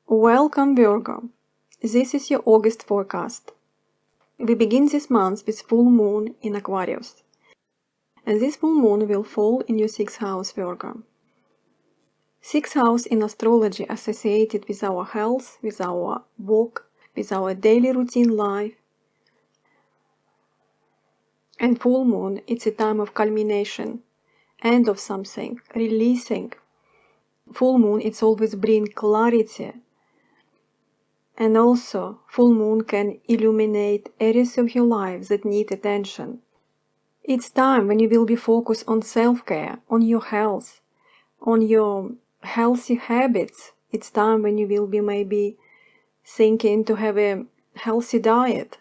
Welcome Virgo. This is your August forecast. We begin this month with full moon in Aquarius. And this full moon will fall in your 6th house, Virgo. 6th house in astrology associated with our health, with our work, with our daily routine life. And full moon, it's a time of culmination, end of something, releasing. Full moon, it's always bring clarity. And also, full moon can illuminate areas of your life that need attention. It's time when you will be focused on self-care, on your health, on your healthy habits. It's time when you will be maybe thinking to have a healthy diet.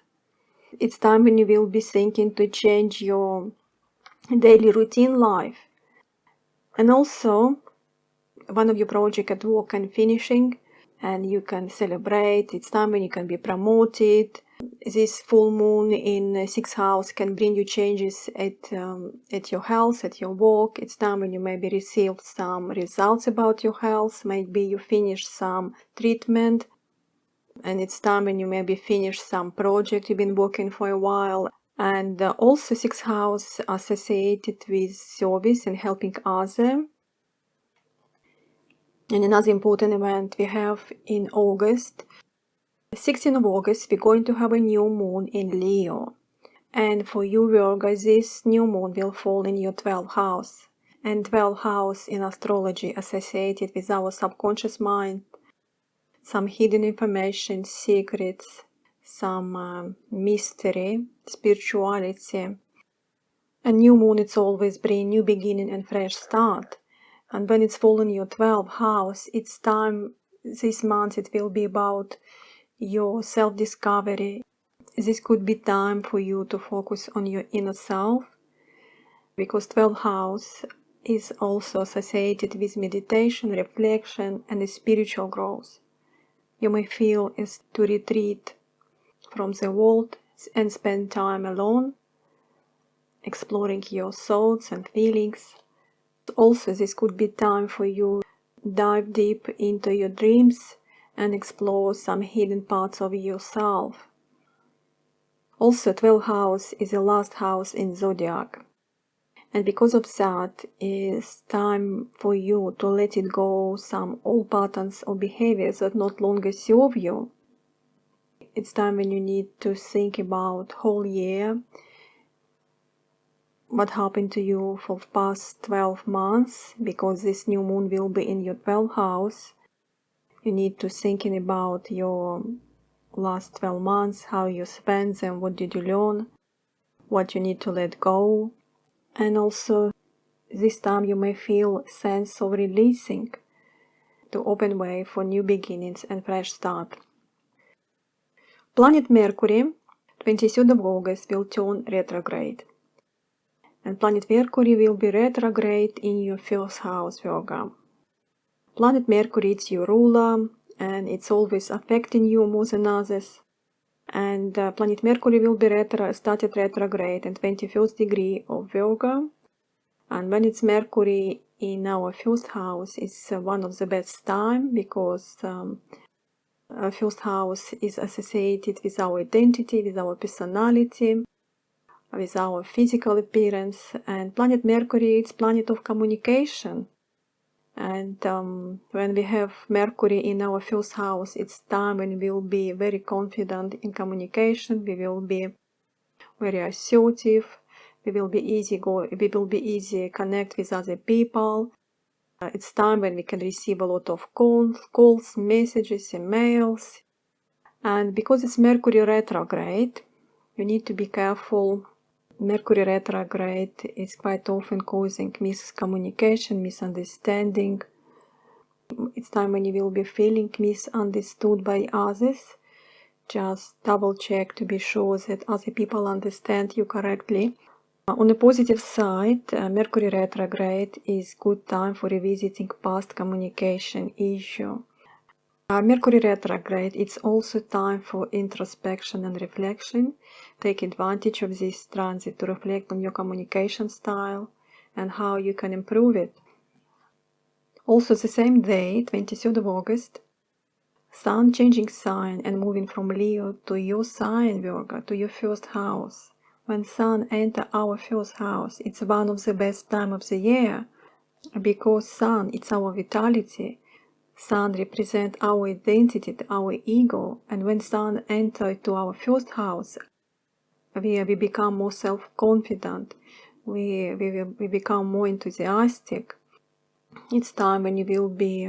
It's time when you will be thinking to change your daily routine life. And also, one of your projects at work can finishing, and you can celebrate. It's time when you can be promoted. This full moon in 6th house can bring you changes at your health, at your work. It's time when you maybe receive some results about your health. Maybe you finish some treatment. And it's time when you maybe finish some project you've been working for a while. And also 6th house associated with service and helping others. And another important event we have in August, 16th of August, we're going to have a new moon in Leo. And for you, Virgo, this new moon will fall in your 12th house. And 12th house in astrology associated with our subconscious mind, some hidden information, secrets, some mystery, spirituality. A new moon, it's always bring new beginning and fresh start. And when it's fallen in your 12th house, it's time, this month it will be about your self-discovery. This could be time for you to focus on your inner self, because 12th house is also associated with meditation, reflection, and spiritual growth. You may feel is to retreat from the world and spend time alone, exploring your thoughts and feelings. Also, this could be time for you to dive deep into your dreams and explore some hidden parts of yourself. Also, 12th house is the last house in zodiac. And because of that, it's time for you to let it go some old patterns or behaviors that no longer serve you. It's time when you need to think about whole year, what happened to you for the past 12 months, because this new moon will be in your 12th house. You need to thinking about your last 12 months, how you spent them, what did you learn, what you need to let go. And also this time you may feel a sense of releasing, to open way for new beginnings and fresh start. Planet Mercury, 23rd of August, will turn retrograde. And planet Mercury will be retrograde in your 1st house, Virgo. Planet Mercury is your ruler, and it's always affecting you more than others. And planet Mercury will be started retrograde in 21st degree of Virgo. And when it's Mercury in our 1st house, it's one of the best time, because 1st house is associated with our identity, with our personality, with our physical appearance. And planet Mercury, it's planet of communication. And when we have Mercury in our 1st house, it's time when we will be very confident in communication. We will be very assertive. We will be easy connect with other people. It's time when we can receive a lot of calls, messages, emails. And because it's Mercury retrograde, you need to be careful. Mercury retrograde is quite often causing miscommunication, misunderstanding. It's time when you will be feeling misunderstood by others. Just double check to be sure that other people understand you correctly. On the positive side, Mercury retrograde is good time for revisiting past communication issue. Mercury retrograde, it's also time for introspection and reflection. Take advantage of this transit to reflect on your communication style and how you can improve it. Also the same day, 23rd of August, Sun changing sign and moving from Leo to your sign, Virgo, to your first house. When Sun enter our first house, it's one of the best time of the year, because Sun, it's our vitality. Sun represents our identity, our ego, and when Sun enter to our first house, we become more self-confident, we become more enthusiastic. It's time when you will be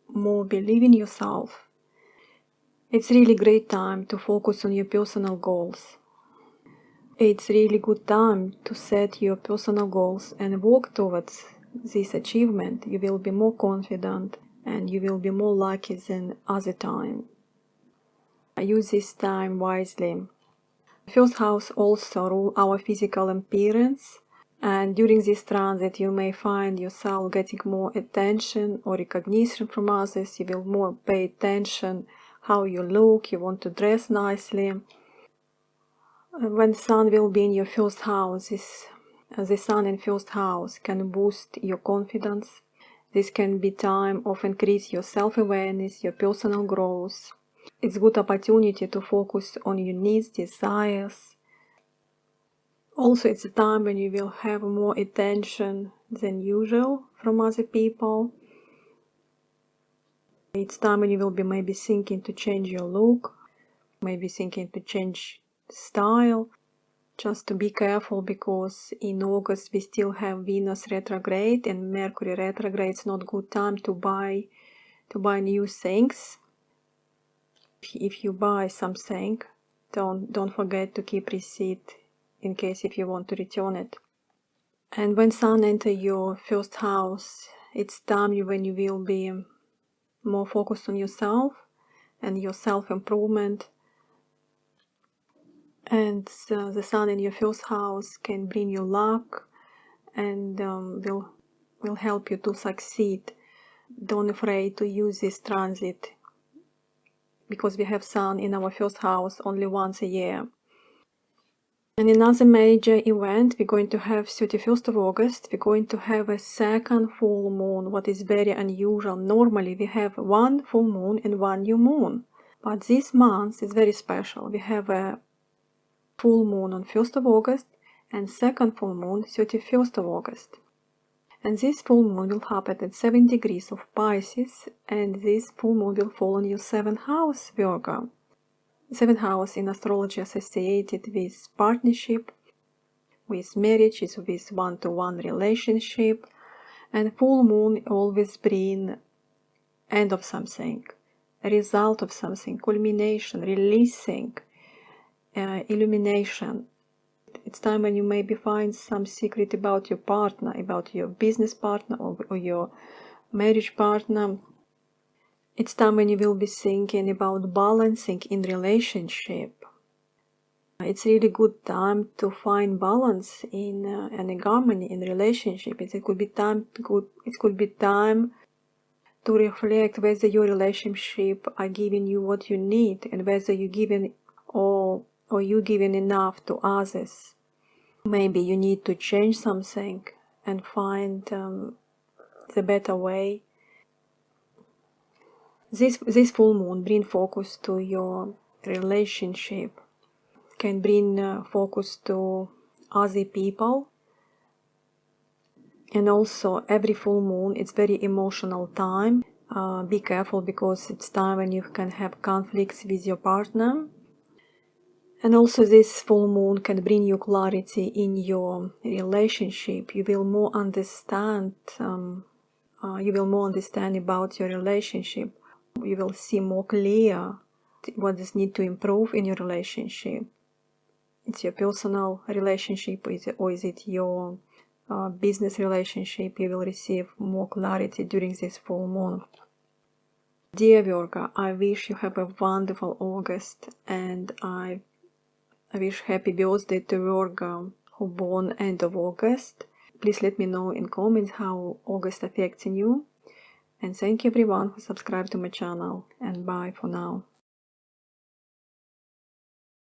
more believe in yourself. It's really great time to focus on your personal goals. It's really good time to set your personal goals and work towards this achievement. You will be more confident and you will be more lucky than other time. Use this time wisely. First house also rule our physical appearance, and during this transit you may find yourself getting more attention or recognition from others. You will more pay attention how you look, you want to dress nicely. When Sun will be in your first house, the Sun in first house can boost your confidence. This can be time of increase your self-awareness, your personal growth. It's a good opportunity to focus on your needs, desires. Also, it's a time when you will have more attention than usual from other people. It's time when you will be maybe thinking to change your look, maybe thinking to change style. Just to be careful, because in August we still have Venus retrograde and Mercury retrograde. It's not good time to buy new things. If you buy something, don't forget to keep receipt in case if you want to return it. And when Sun enter your first house, it's time when you will be more focused on yourself and your self-improvement. And the Sun in your first house can bring you luck and will help you to succeed. Don't afraid to use this transit, because we have Sun in our first house only once a year. And another major event we're going to have 31st of August, we're going to have a second full moon, what is very unusual. Normally we have one full moon and one new moon, but this month is very special. We have a full moon on 1st of August and second full moon 31st of August. And this full moon will happen at 7 degrees of Pisces, and this full moon will fall on your 7th house, Virgo. 7th house in astrology associated with partnership, with marriage, is with one-to-one relationship, and full moon always bring end of something, a result of something, culmination, releasing, illumination. It's time when you maybe find some secret about your partner, about your business partner or your marriage partner. It's time when you will be thinking about balancing in relationship. It's really good time to find balance in and a harmony in relationship. It could be time to reflect whether your relationship are giving you what you need, and whether you giving or you giving enough to others. Maybe you need to change something and find the better way. This full moon bring focus to your relationship, can bring focus to other people, and also every full moon it's very emotional time. Be careful, because it's time when you can have conflicts with your partner. And also this full moon can bring you clarity in your relationship. You will more understand about your relationship. You will see more clear what is need to improve in your relationship. It's your personal relationship, or is it your business relationship? You will receive more clarity during this full moon. Dear Virgo, I wish you have a wonderful August, and I wish happy birthday to Virgo who born end of August. Please let me know in comments how August affecting you. And thank you everyone who subscribed to my channel. And bye for now.